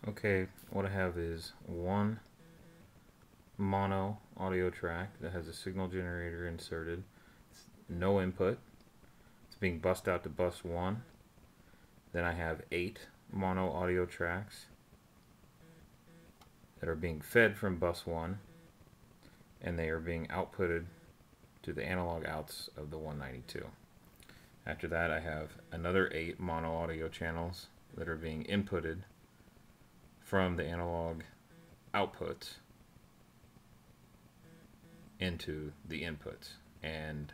Okay, what I have is one mono audio track that has a signal generator inserted. It's no input. It's being bussed out to bus 1. Then I have 8 mono audio tracks that are being fed from bus 1, and they are being outputted to the analog outs of the 192. After that, I have another 8 mono audio channels that are being inputted from the analog outputs into the inputs, and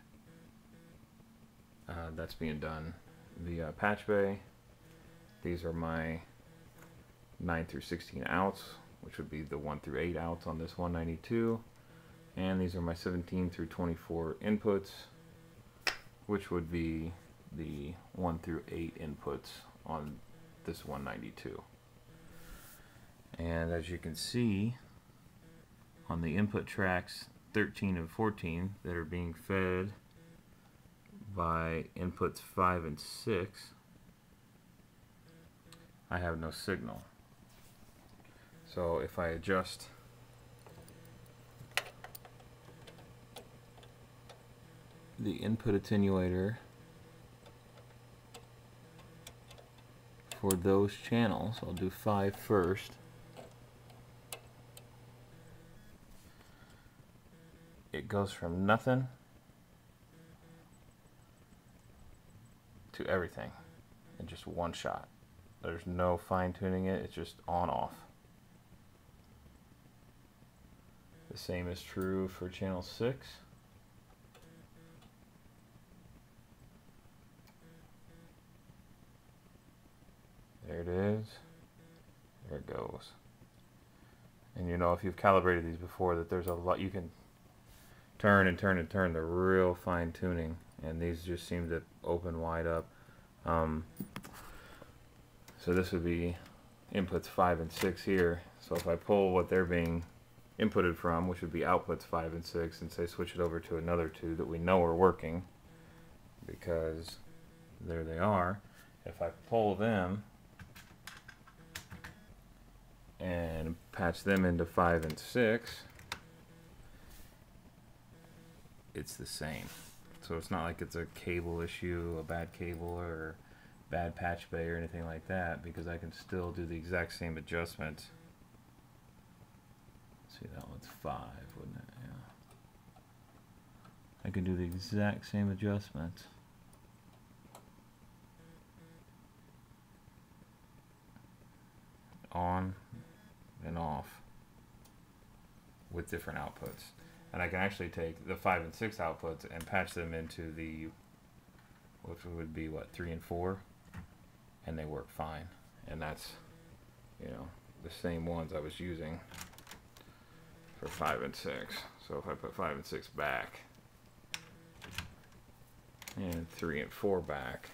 that's being done via patch bay. These are my 9 through 16 outs, which would be the 1 through 8 outs on this 192, and these are my 17 through 24 inputs, which would be the 1 through 8 inputs on this 192. And as you can see on the input tracks 13 and 14 that are being fed by inputs 5 and 6, I have no signal. So if I adjust the input attenuator for those channels, I'll do 5 first. It goes from nothing to everything in just one shot. There's no fine tuning it, it's just on off. The same is true for channel 6. There it is. There it goes. And you know, if you've calibrated these before, that there's a lot you can turn and turn and turn. They're real fine tuning, and these just seem to open wide up. So this would be inputs 5 and 6 here. So if I pull what they're being inputted from, which would be outputs 5 and 6, and say switch it over to another 2 that we know are working, because there they are. If I pull them and patch them into 5 and 6, it's the same. So it's not like it's a cable issue, a bad cable, or bad patch bay or anything like that, because I can still do the exact same adjustments. See, that one's 5, wouldn't it? Yeah. I can do the exact same adjustments. On and off with different outputs. And I can actually take the 5 and 6 outputs and patch them into the, which would be what, 3 and 4, and they work fine. And that's, you know, the same ones I was using for 5 and 6. So if I put 5 and 6 back and 3 and 4 back,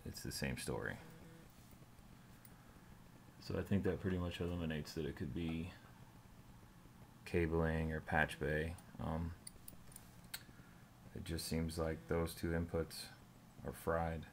it's the same story. So I think that pretty much eliminates that it could be cabling or patch bay. It just seems like those two inputs are fried.